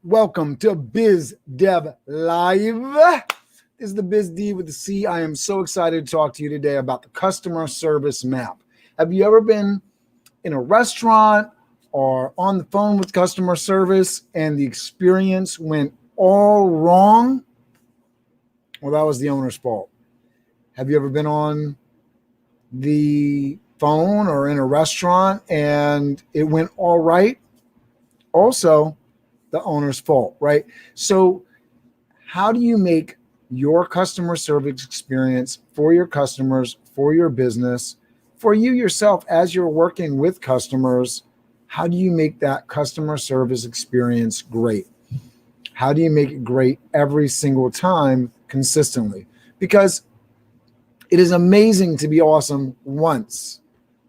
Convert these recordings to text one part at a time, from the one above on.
Welcome to Biz Dev Live. This is the Biz D with the C. I am so excited to talk to you today about the customer service map. Have you ever been in a restaurant or on the phone with customer service and the experience went all wrong? Well, that was the owner's fault. Have you ever been on the phone or in a restaurant and it went all right? Also, the owner's fault, right? So how do you make your customer service experience for your customers, for your business, for you yourself as you're working with customers? How do you make that customer service experience great? How do you make it great every single time consistently? Because it is amazing to be awesome once,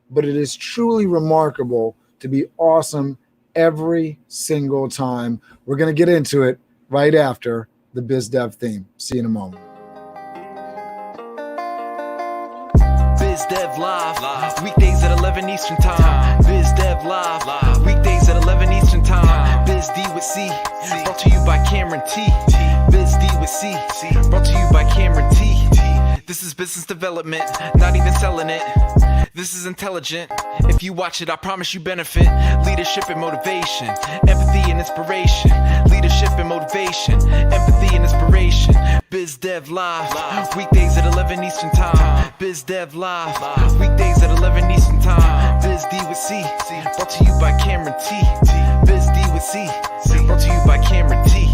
but it is truly remarkable to be awesome every single time. We're going to get into it right after the Biz Dev theme. See you in a moment. Biz Dev Live, weekdays at 11 Eastern Time. Biz Dev Live, weekdays at 11 Eastern Time. Biz D with C, brought to you by Cameron T. Biz D with C, brought to you by Cameron T. This is business development, not even selling it. This is intelligent. If you watch it, I promise you benefit. Leadership and motivation, empathy and inspiration. Leadership and motivation, empathy and inspiration. Biz Dev Live, weekdays at 11 Eastern Time. Biz Dev Live, weekdays at 11 Eastern Time. Biz D with C, brought to you by Cameron T. Biz D with C, brought to you by Cameron T.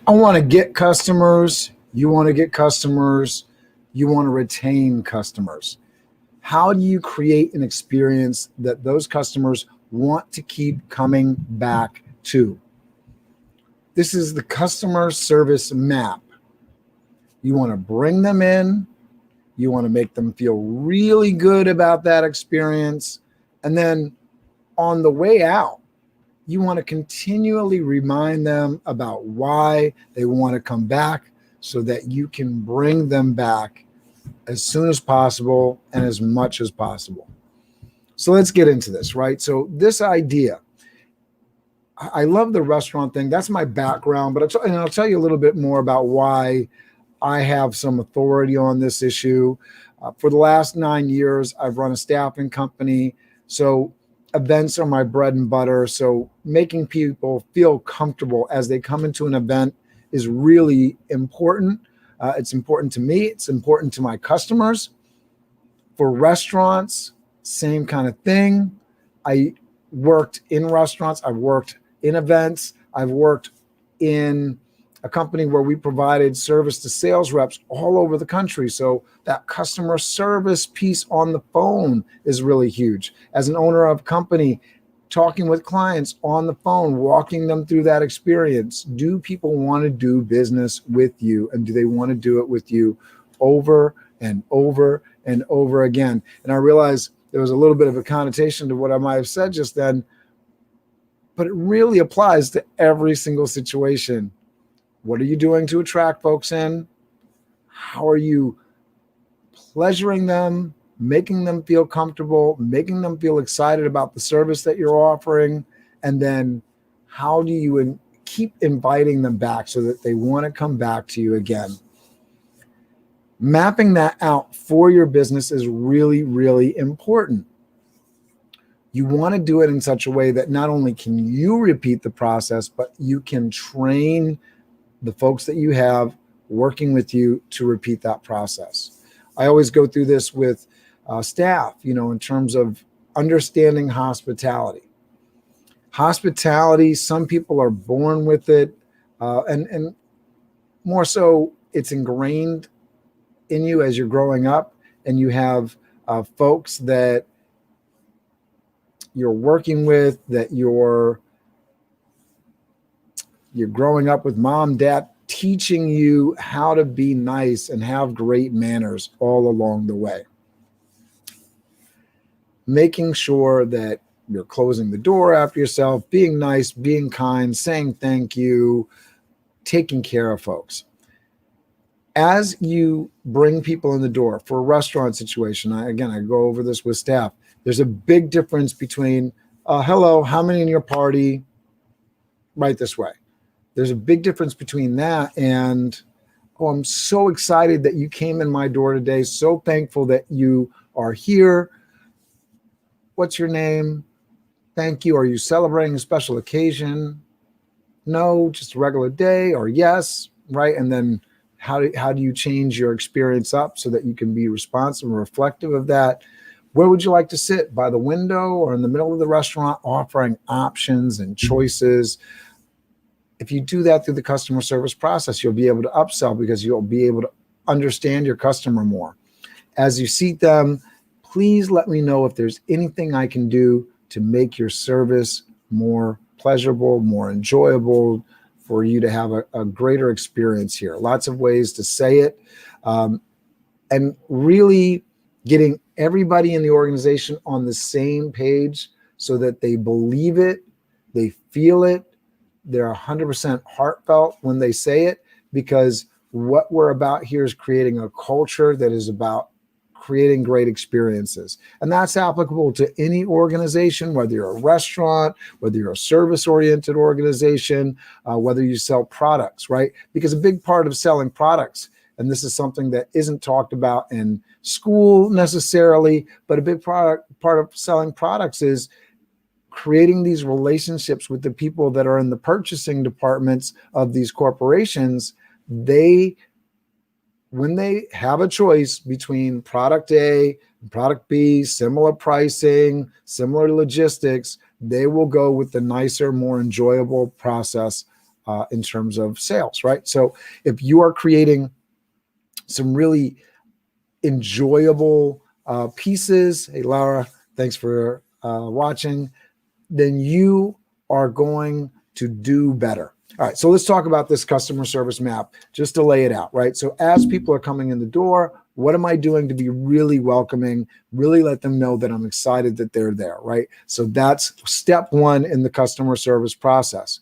I want to get customers. You want to get customers. You want to retain customers. How do you create an experience that those customers want to keep coming back to? This is the customer service map. You want to bring them in. You want to make them feel really good about that experience. And then on the way out, you want to continually remind them about why they want to come back so that you can bring them back as soon as possible and as much as possible. So let's get into this, right? So this idea, I love the restaurant thing. That's my background, but I'll tell you a little bit more about why I have some authority on this issue. For the last 9 years, I've run a staffing company. So events are my bread and butter. So making people feel comfortable as they come into an event is really important. It's important to me. It's important to my customers. For restaurants, same kind of thing. I worked in restaurants. I've worked in events. I've worked in a company where we provided service to sales reps all over the country. So that customer service piece on the phone is really huge. As an owner of a company, talking with clients on the phone, walking them through that experience. Do people want to do business with you? And do they want to do it with you over and over and over again? And I realize there was a little bit of a connotation to what I might have said just then, but it really applies to every single situation. What are you doing to attract folks in? How are you pleasuring them, making them feel comfortable, making them feel excited about the service that you're offering? And then how do you keep inviting them back so that they want to come back to you again? Mapping that out for your business is really, really important. You want to do it in such a way that not only can you repeat the process, but you can train the folks that you have working with you to repeat that process. I always go through this with staff, in terms of understanding hospitality. Hospitality, some people are born with it, and more so it's ingrained in you as you're growing up, and you have folks that you're working with, that you're growing up with, mom, dad, teaching you how to be nice and have great manners all along the way. Making sure that you're closing the door after yourself, being nice, being kind, saying thank you, taking care of folks. As you bring people in the door for a restaurant situation, I go over this with staff. There's a big difference between, hello, how many in your party? Right this way. There's a big difference between that and, oh, I'm so excited that you came in my door today. So thankful that you are here. What's your name? Thank you. Are you celebrating a special occasion? No, just a regular day, or yes, right? And then how do you change your experience up so that you can be responsive and reflective of that? Where would you like to sit? By the window or in the middle of the restaurant, offering options and choices. If you do that through the customer service process, you'll be able to upsell because you'll be able to understand your customer more. As you seat them, please let me know if there's anything I can do to make your service more pleasurable, more enjoyable, for you to have a greater experience here. Lots of ways to say it. And really getting everybody in the organization on the same page so that they believe it, they feel it, they're 100% heartfelt when they say it, because what we're about here is creating a culture that is about creating great experiences. And that's applicable to any organization, whether you're a restaurant, whether you're a service-oriented organization, whether you sell products, right? Because a big part of selling products, and this is something that isn't talked about in school necessarily, but a big part of selling products is creating these relationships with the people that are in the purchasing departments of these corporations. When they have a choice between product A and product B, similar pricing, similar logistics, they will go with the nicer, more enjoyable process in terms of sales, right? So if you are creating some really enjoyable pieces, hey, Laura, thanks for watching, then you are going to do better. All right, so let's talk about this customer service map, just to lay it out, right? So as people are coming in the door, what am I doing to be really welcoming, really let them know that I'm excited that they're there, right? So that's step one in the customer service process.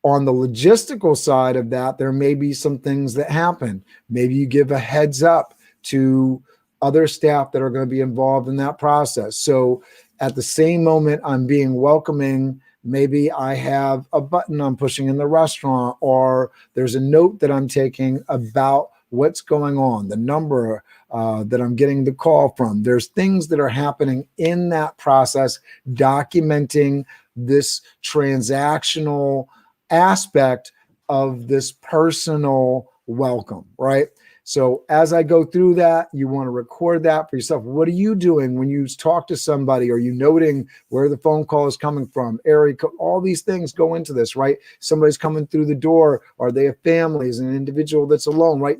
On the logistical side of that, there may be some things that happen. Maybe you give a heads up to other staff that are going to be involved in that process. So at the same moment I'm being welcoming, maybe I have a button I'm pushing in the restaurant, or there's a note that I'm taking about what's going on, the number that I'm getting the call from. There's things that are happening in that process, documenting this transactional aspect of this personal welcome, right? So as I go through that, you want to record that for yourself. What are you doing when you talk to somebody? Are you noting where the phone call is coming from? Area code, all these things go into this, right? Somebody's coming through the door. Are they a family? Is an individual that's alone, right?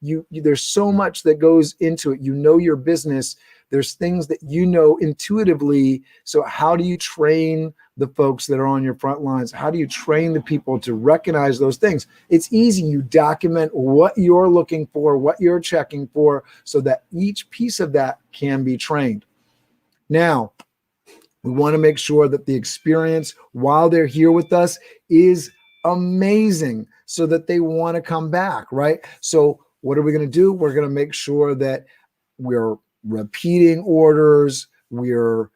There's so much that goes into it. You know your business. There's things that you know intuitively. So how do you train the folks that are on your front lines? How do you train the people to recognize those things? It's easy. You document what you're looking for, what you're checking for, so that each piece of that can be trained. Now, we want to make sure that the experience while they're here with us is amazing so that they want to come back, right? So what are we going to do? We're going to make sure that we're repeating orders, we're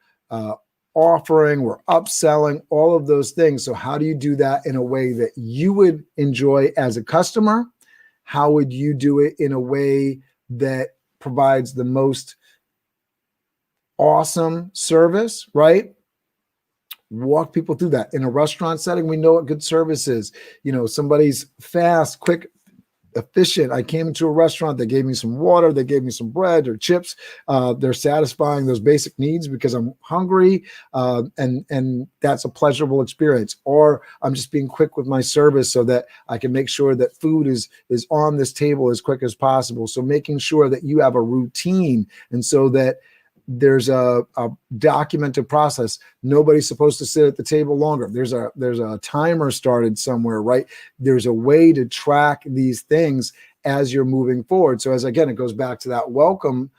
offering, we're upselling, all of those things. So how do you do that in a way that you would enjoy as a customer? How would you do it in a way that provides the most awesome service, right? Walk people through that. In a restaurant setting, we know what good service is. You know, somebody's fast, quick, efficient. I came into a restaurant, they gave me some water, they gave me some bread or chips. They're satisfying those basic needs because I'm hungry, and that's a pleasurable experience. Or I'm just being quick with my service so that I can make sure that food is on this table as quick as possible. So making sure that you have a routine, and so that there's a documented process. Nobody's supposed to sit at the table longer. There's a timer started somewhere, right? There's a way to track these things as you're moving forward. So again, it goes back to that welcome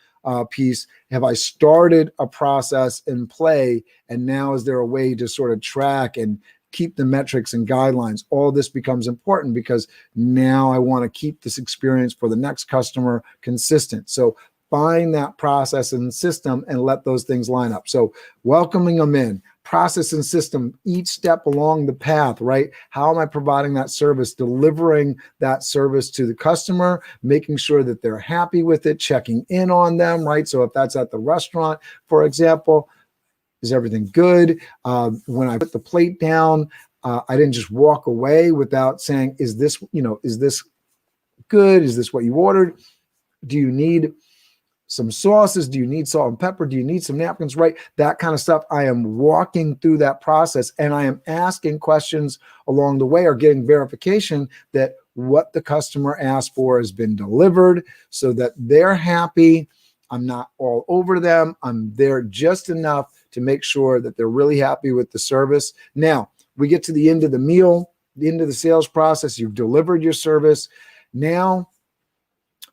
piece. Have I started a process in play? And now is there a way to sort of track and keep the metrics and guidelines. All this becomes important because now I want to keep this experience for the next customer consistent. So find that process and system and let those things line up. So welcoming them in, process and system, each step along the path, right? How am I providing that service, delivering that service to the customer, making sure that they're happy with it, checking in on them, right? So if that's at the restaurant, for example, is everything good? When I put the plate down, I didn't just walk away without saying, is this good? Is this what you ordered? Do you need some sauces? Do you need salt and pepper? Do you need some napkins? Right? That kind of stuff. I am walking through that process and I am asking questions along the way or getting verification that what the customer asked for has been delivered so that they're happy. I'm not all over them. I'm there just enough to make sure that they're really happy with the service. Now, we get to the end of the meal, the end of the sales process. You've delivered your service. Now,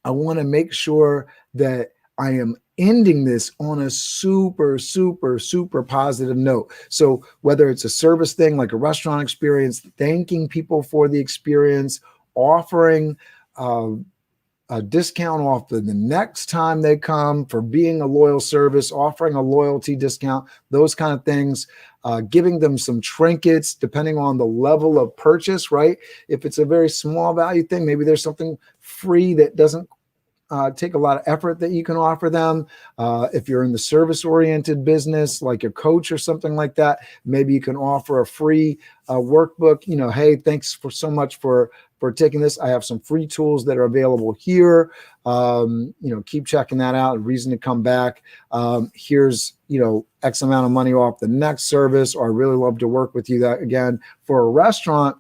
I want to make sure that I am ending this on a super, super, super positive note. So whether it's a service thing like a restaurant experience, thanking people for the experience, offering a discount off the next time they come for being a loyal service, offering a loyalty discount, those kind of things, giving them some trinkets depending on the level of purchase, right? If it's a very small value thing, maybe there's something free that doesn't take a lot of effort that you can offer them. If you're in the service-oriented business, like a coach or something like that, maybe you can offer a free workbook. Hey, thanks for so much for taking this. I have some free tools that are available here. Keep checking that out. A reason to come back. Here's X amount of money off the next service, or I really love to work with you that again. For a restaurant,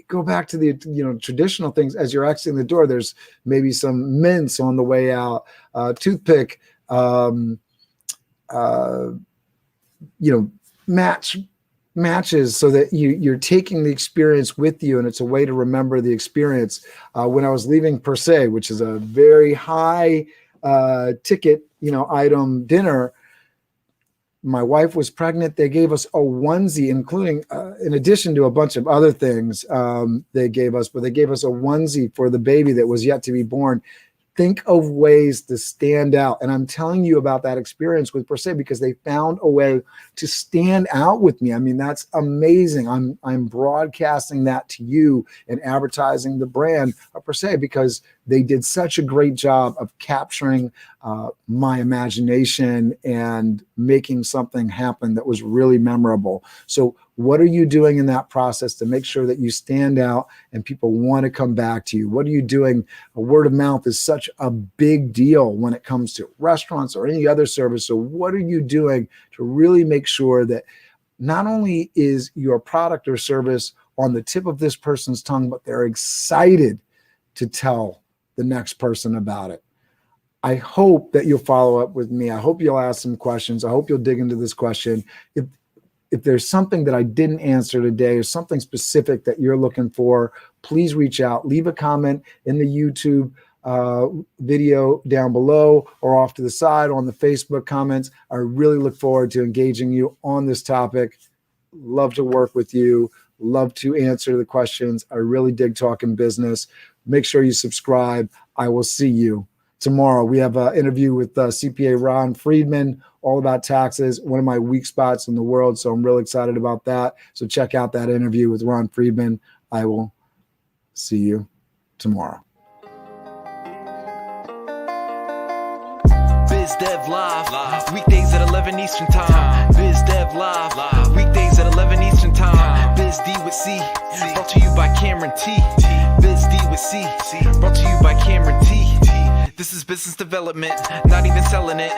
go back to the, traditional things. As you're exiting the door, there's maybe some mints on the way out, toothpick, matches, so that you're taking the experience with you. And it's a way to remember the experience. When I was leaving Per Se, which is a very high ticket, item dinner, my wife was pregnant. They gave us a onesie, including, in addition to a bunch of other things they gave us a onesie for the baby that was yet to be born. Think of ways to stand out. And I'm telling you about that experience with Per Se because they found a way to stand out with me. I mean, that's amazing. I'm broadcasting that to you and advertising the brand of Per Se because they did such a great job of capturing my imagination and making something happen that was really memorable. So what are you doing in that process to make sure that you stand out and people want to come back to you? What are you doing? Word of mouth is such a big deal when it comes to restaurants or any other service. So what are you doing to really make sure that not only is your product or service on the tip of this person's tongue, but they're excited to tell the next person about it? I hope that you'll follow up with me. I hope you'll ask some questions. I hope you'll dig into this question. If there's something that I didn't answer today or something specific that you're looking for, please reach out. Leave a comment in the YouTube video down below or off to the side on the Facebook comments. I really look forward to engaging you on this topic. Love to work with you. Love to answer the questions. I really dig talking business. Make sure you subscribe. I will see you tomorrow. We have an interview with CPA Ron Friedman, all about taxes, one of my weak spots in the world. So I'm really excited about that. So check out that interview with Ron Friedman. I will see you tomorrow. Biz Dev Live, weekdays at 11 Eastern Time. Biz Dev Live, weekdays at 11 Eastern Time. Biz D with C, brought to you by Cameron T. Biz D with C, brought to you by Cameron T. This is business development, not even selling it.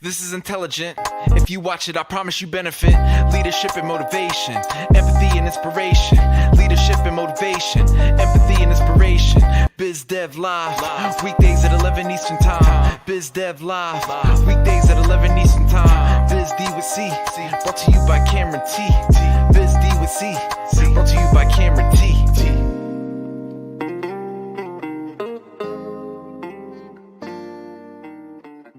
This is intelligent. If you watch it, I promise you benefit. Leadership and motivation, empathy and inspiration. Leadership and motivation, empathy and inspiration. Biz Dev Live, weekdays at 11 Eastern Time. Biz Dev Live, weekdays at 11 Eastern Time. Biz D with C, brought to you by Cameron T. Biz D with C, brought to you by Cameron T.